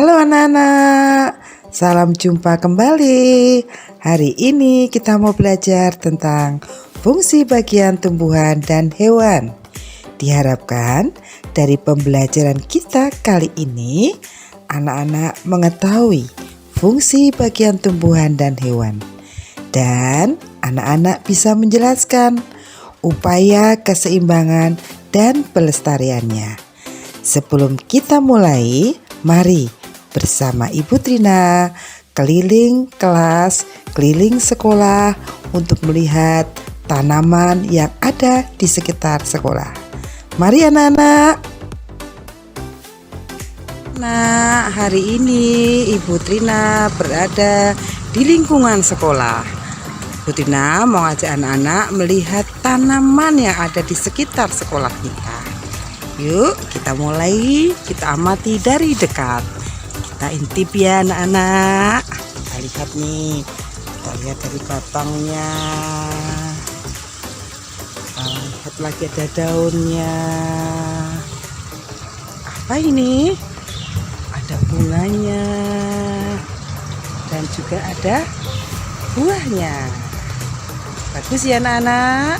Halo anak-anak, salam jumpa kembali. Hari ini kita mau belajar tentang fungsi bagian tumbuhan dan hewan. Diharapkan dari pembelajaran kita kali ini, anak-anak mengetahui fungsi bagian tumbuhan dan hewan. Dan anak-anak bisa menjelaskan upaya keseimbangan dan pelestariannya. Sebelum kita mulai, mari bersama Ibu Trina keliling kelas, keliling sekolah untuk melihat tanaman yang ada di sekitar sekolah. Mari anak-anak. Nah, hari ini Ibu Trina berada di lingkungan sekolah. Ibu Trina mau ngajak anak-anak melihat tanaman yang ada di sekitar sekolah kita. Yuk kita mulai, kita amati dari dekat. Kita intip ya anak-anak. Kita lihat nih, kita lihat dari batangnya. Kita lihat lagi ada daunnya. Apa ini? Ada bunganya. Dan juga ada buahnya. Bagus ya anak-anak.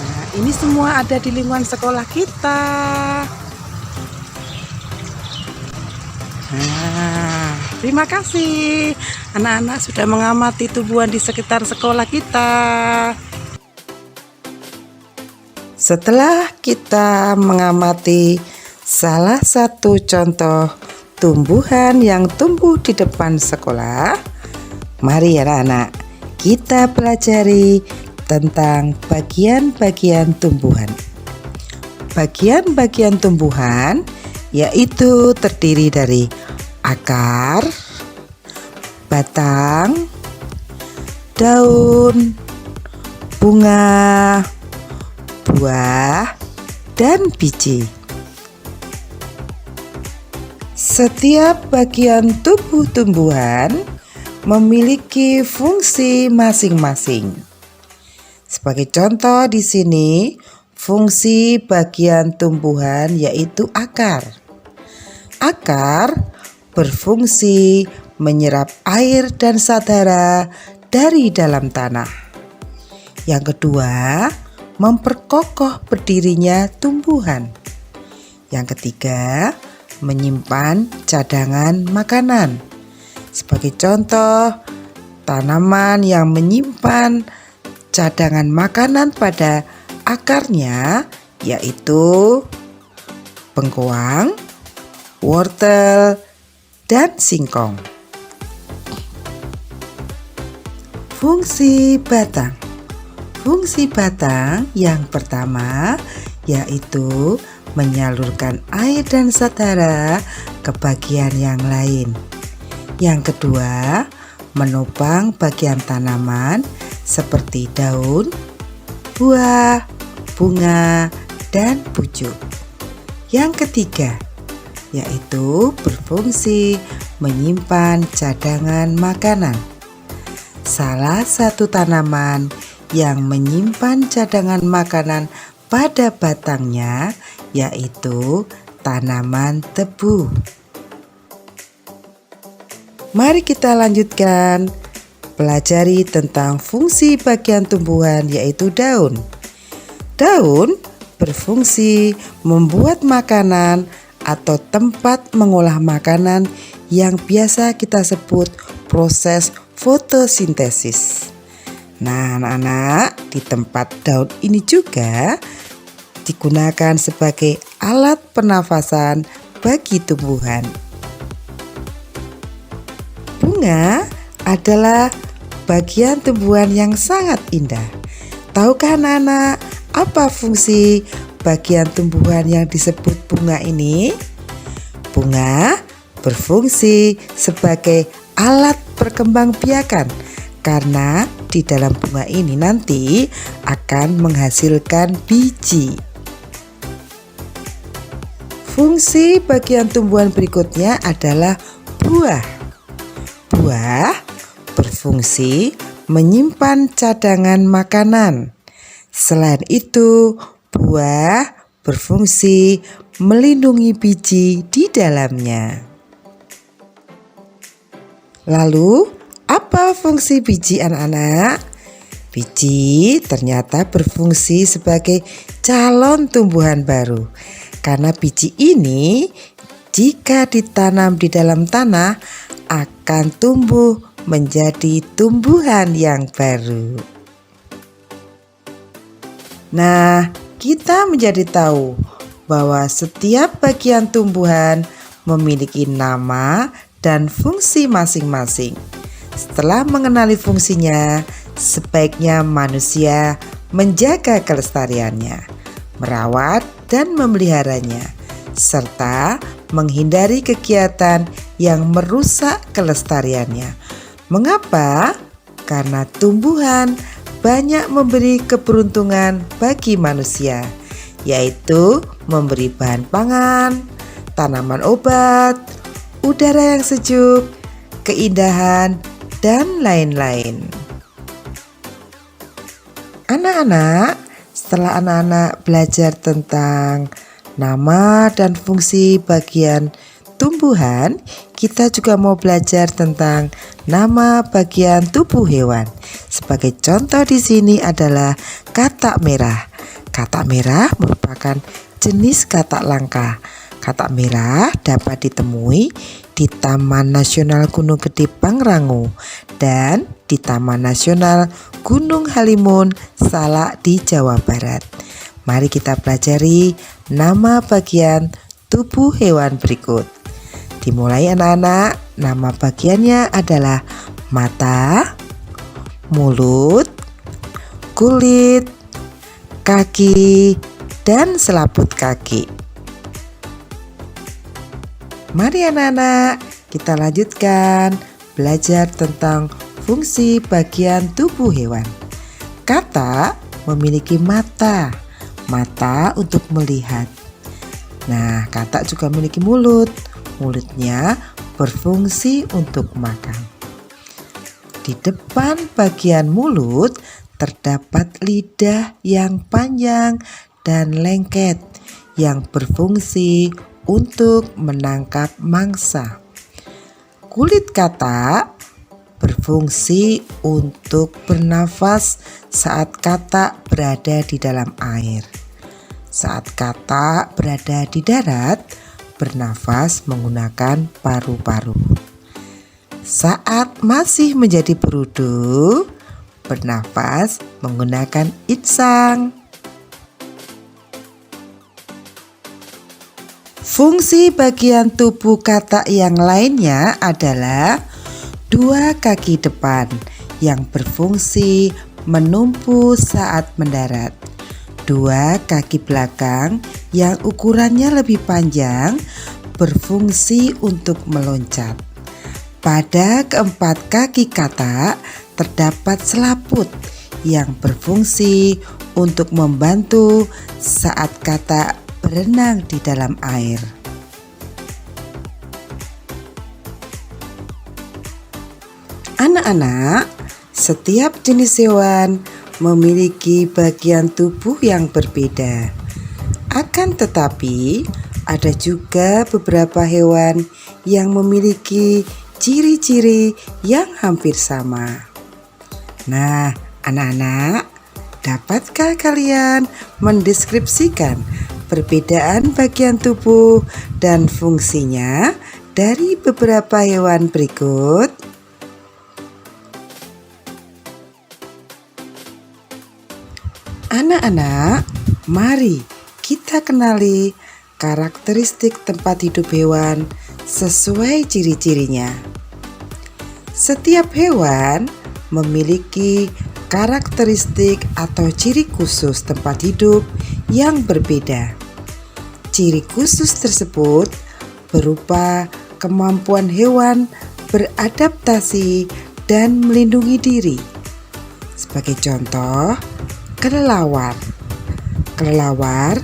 Nah, ini semua ada di lingkungan sekolah kita. Nah, terima kasih anak-anak sudah mengamati tumbuhan di sekitar sekolah kita. Setelah kita mengamati salah satu contoh tumbuhan yang tumbuh di depan sekolah, mari anak-anak kita pelajari tentang bagian-bagian tumbuhan. Bagian-bagian tumbuhan yaitu terdiri dari akar, batang, daun, bunga, buah, dan biji. Setiap bagian tubuh tumbuhan memiliki fungsi masing-masing. Sebagai contoh di sini, fungsi bagian tumbuhan yaitu akar. Akar berfungsi menyerap air dan zat-hara dari dalam tanah. Yang kedua, memperkokoh berdirinya tumbuhan. Yang ketiga, menyimpan cadangan makanan. Sebagai contoh, tanaman yang menyimpan cadangan makanan pada akarnya yaitu bengkoang, wortel, dan singkong. Fungsi batang. Fungsi batang yang pertama yaitu menyalurkan air dan zat-hara ke bagian yang lain. Yang kedua, menopang bagian tanaman seperti daun, buah, bunga, dan pucuk. Yang ketiga, yaitu berfungsi menyimpan cadangan makanan. Salah satu tanaman yang menyimpan cadangan makanan pada batangnya yaitu tanaman tebu. Mari kita lanjutkan pelajari tentang fungsi bagian tumbuhan yaitu daun. Daun berfungsi membuat makanan atau tempat mengolah makanan yang biasa kita sebut proses fotosintesis. Nah anak-anak, di tempat daun ini juga digunakan sebagai alat pernafasan bagi tumbuhan. Bunga adalah bagian tumbuhan yang sangat indah. Tahukah anak-anak apa fungsi bagian tumbuhan yang disebut bunga ini? Bunga berfungsi sebagai alat perkembangbiakan karena di dalam bunga ini nanti akan menghasilkan biji. Fungsi bagian tumbuhan berikutnya adalah buah. Buah berfungsi menyimpan cadangan makanan. Selain itu, buah berfungsi melindungi biji di dalamnya. Lalu, apa fungsi biji anak-anak? Biji ternyata berfungsi sebagai calon tumbuhan baru. Karena biji ini jika ditanam di dalam tanah akan tumbuh menjadi tumbuhan yang baru. Nah, kita menjadi tahu bahwa setiap bagian tumbuhan memiliki nama dan fungsi masing-masing. Setelah mengenali fungsinya, sebaiknya manusia menjaga kelestariannya, merawat dan memeliharanya, serta menghindari kegiatan yang merusak kelestariannya. Mengapa? Karena tumbuhan banyak memberi keberuntungan bagi manusia, yaitu memberi bahan pangan, tanaman obat, udara yang sejuk, keindahan, dan lain-lain. Anak-anak, setelah anak-anak belajar tentang nama dan fungsi bagian tumbuhan, kita juga mau belajar tentang nama bagian tubuh hewan. Sebagai contoh di sini adalah katak merah. Katak merah merupakan jenis katak langka. Katak merah dapat ditemui di Taman Nasional Gunung Gede Pangrango dan di Taman Nasional Gunung Halimun Salak di Jawa Barat. Mari kita pelajari nama bagian tubuh hewan berikut. Dimulai anak-anak, nama bagiannya adalah mata, mulut, kulit, kaki, dan selaput kaki. Mari anak-anak, kita lanjutkan belajar tentang fungsi bagian tubuh hewan. Katak memiliki mata untuk melihat. Nah, katak juga memiliki mulut. Mulutnya berfungsi untuk makan. Di depan bagian mulut terdapat lidah yang panjang dan lengket yang berfungsi untuk menangkap mangsa. Kulit katak berfungsi untuk bernafas saat katak berada di dalam air. Saat katak berada di darat, bernafas menggunakan paru-paru. Saat masih menjadi berudu, bernafas menggunakan insang. Fungsi bagian tubuh katak yang lainnya adalah dua kaki depan yang berfungsi menumpu saat mendarat. Dua kaki belakang yang ukurannya lebih panjang berfungsi untuk meloncat. Pada keempat kaki katak terdapat selaput yang berfungsi untuk membantu saat katak berenang di dalam air. Anak-anak, setiap jenis hewan memiliki bagian tubuh yang berbeda. Akan tetapi, ada juga beberapa hewan yang memiliki ciri-ciri yang hampir sama. Nah, anak-anak, dapatkah kalian mendeskripsikan perbedaan bagian tubuh dan fungsinya dari beberapa hewan berikut? Anak-anak, mari kita kenali karakteristik tempat hidup hewan sesuai ciri-cirinya. Setiap hewan memiliki karakteristik atau ciri khusus tempat hidup yang berbeda. Ciri khusus tersebut berupa kemampuan hewan beradaptasi dan melindungi diri. Sebagai contoh, kelelawar. Kelelawar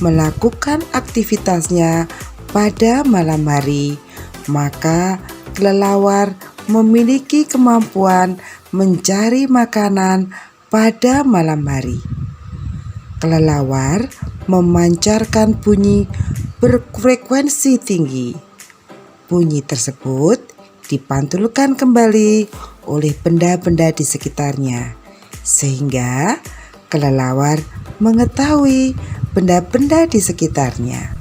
melakukan aktivitasnya pada malam hari, maka kelelawar memiliki kemampuan mencari makanan pada malam hari. Kelelawar memancarkan bunyi berfrekuensi tinggi. Bunyi tersebut dipantulkan kembali oleh benda-benda di sekitarnya, sehingga kelelawar mengetahui benda-benda di sekitarnya.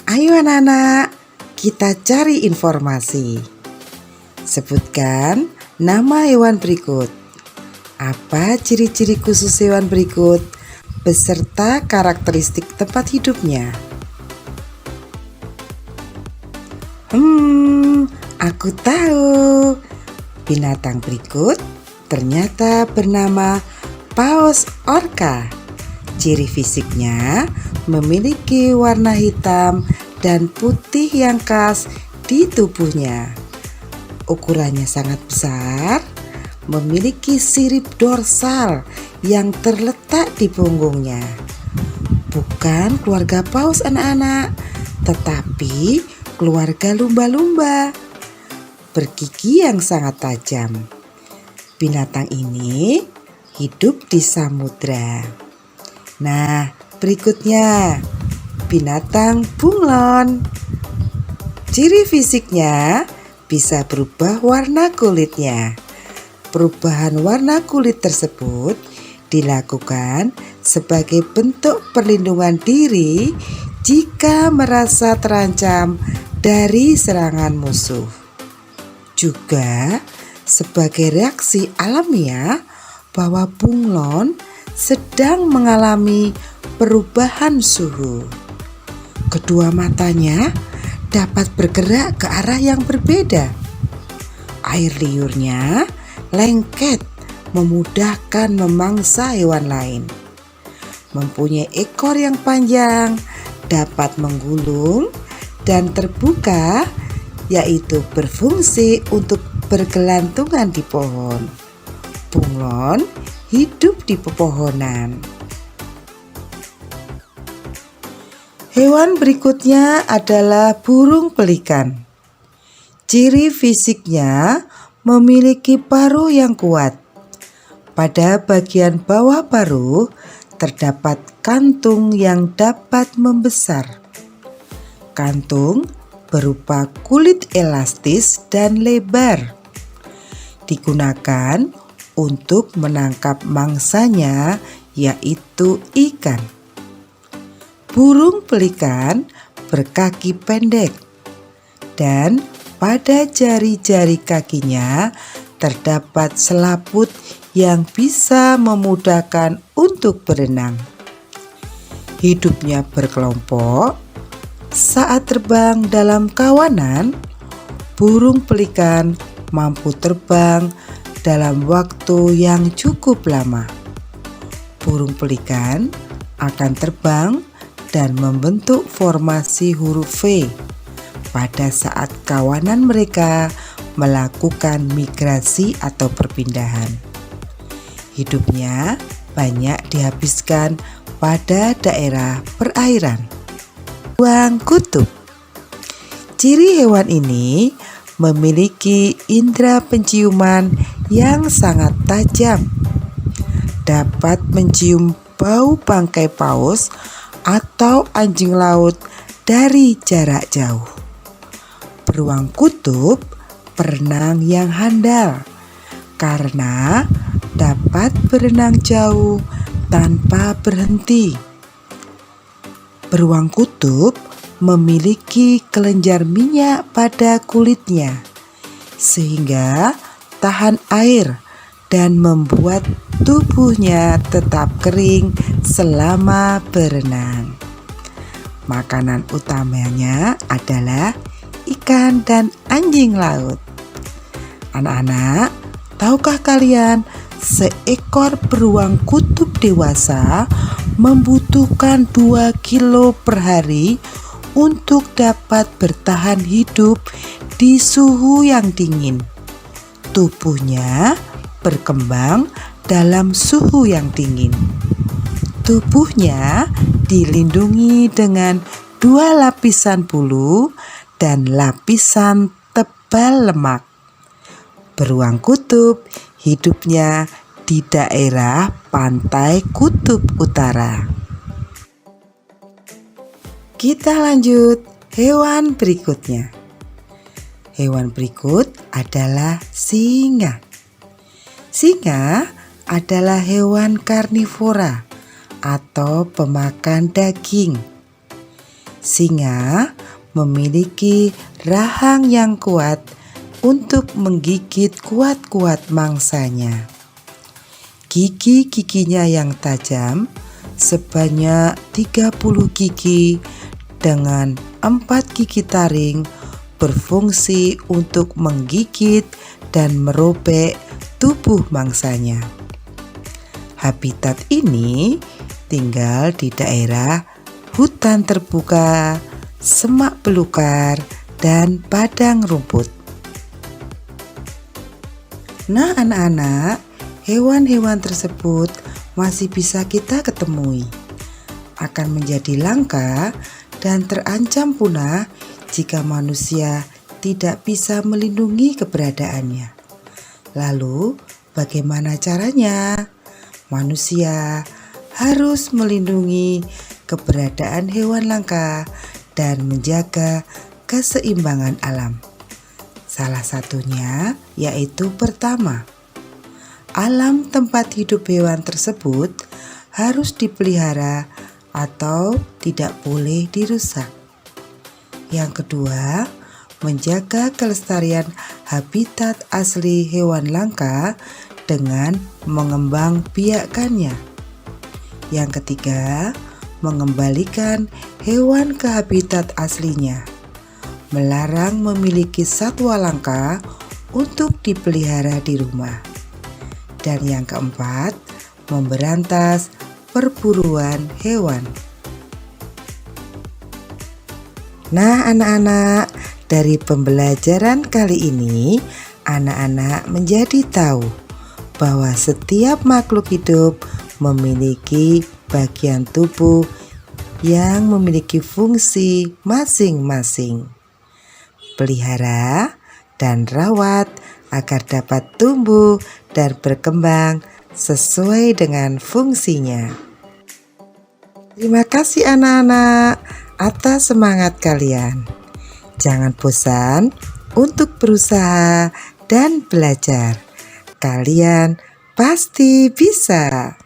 Ayo anak-anak, kita cari informasi. Sebutkan nama hewan berikut. Apa ciri-ciri khusus hewan berikut beserta karakteristik tempat hidupnya? Aku tahu. Binatang berikut ternyata bernama paus orca. Ciri fisiknya memiliki warna hitam dan putih yang khas di tubuhnya. Ukurannya sangat besar, memiliki sirip dorsal yang terletak di punggungnya. Bukan keluarga paus anak-anak, tetapi keluarga lumba-lumba. Bergigi yang sangat tajam. Binatang ini hidup di samudra. Nah, berikutnya binatang bunglon. Ciri fisiknya bisa berubah warna kulitnya. Perubahan warna kulit tersebut dilakukan sebagai bentuk perlindungan diri jika merasa terancam dari serangan musuh. Juga sebagai reaksi alamiah bahwa bunglon sedang mengalami perubahan suhu. Kedua matanya dapat bergerak ke arah yang berbeda. Air liurnya lengket, memudahkan memangsa hewan lain. Mempunyai ekor yang panjang, dapat menggulung dan terbuka, yaitu berfungsi untuk bergelantungan di pohon. Bunglon hidup di pepohonan. Hewan berikutnya adalah burung pelikan. Ciri fisiknya memiliki paruh yang kuat. Pada bagian bawah paruh terdapat kantung yang dapat membesar. Kantung berupa kulit elastis dan lebar. Digunakan untuk menangkap mangsanya, yaitu ikan. Burung pelikan berkaki pendek dan pada jari-jari kakinya terdapat selaput yang bisa memudahkan untuk berenang. Hidupnya berkelompok. Saat terbang dalam kawanan, burung pelikan mampu terbang dalam waktu yang cukup lama. Burung pelikan akan terbang dan membentuk formasi huruf V pada saat kawanan mereka melakukan migrasi atau perpindahan. Hidupnya banyak dihabiskan pada daerah perairan. Beruang kutub. Ciri hewan ini memiliki indera penciuman yang sangat tajam. Dapat mencium bau bangkai paus atau anjing laut dari jarak jauh. Beruang kutub perenang yang handal karena dapat berenang jauh tanpa berhenti. Beruang kutub memiliki kelenjar minyak pada kulitnya sehingga tahan air dan membuat tubuhnya tetap kering selama berenang. Makanan utamanya adalah ikan dan anjing laut. Anak-anak, tahukah kalian seekor beruang kutub dewasa membutuhkan 2 kilo per hari untuk dapat bertahan hidup di suhu yang dingin. Tubuhnya berkembang dalam suhu yang dingin. Tubuhnya dilindungi dengan 2 lapisan bulu dan lapisan tebal lemak. Beruang kutub hidupnya di daerah pantai kutub utara. Kita lanjut hewan berikutnya. Hewan berikut adalah singa. Singa adalah hewan karnivora atau pemakan daging. Singa memiliki rahang yang kuat untuk menggigit kuat-kuat mangsanya. Gigi-giginya yang tajam sebanyak 30 gigi dengan 4 gigi taring berfungsi untuk menggigit dan merobek tubuh mangsanya. Habitat ini tinggal di daerah hutan terbuka, semak belukar, dan padang rumput. Nah anak-anak, hewan-hewan tersebut masih bisa kita ketemui. Akan menjadi langka dan terancam punah jika manusia tidak bisa melindungi keberadaannya. Lalu, bagaimana caranya? Manusia harus melindungi keberadaan hewan langka dan menjaga keseimbangan alam. Salah satunya yaitu pertama, alam tempat hidup hewan tersebut harus dipelihara atau tidak boleh dirusak. Yang kedua, menjaga kelestarian habitat asli hewan langka dengan mengembangbiakannya. Yang ketiga, mengembalikan hewan ke habitat aslinya. Melarang memiliki satwa langka untuk dipelihara di rumah. Dan yang keempat, memberantas perburuan hewan. Nah anak-anak, dari pembelajaran kali ini, anak-anak menjadi tahu bahwa setiap makhluk hidup memiliki bagian tubuh yang memiliki fungsi masing-masing. Pelihara dan rawat agar dapat tumbuh dan berkembang sesuai dengan fungsinya. Terima kasih anak-anak atas semangat kalian. Jangan bosan untuk berusaha dan belajar. Kalian pasti bisa.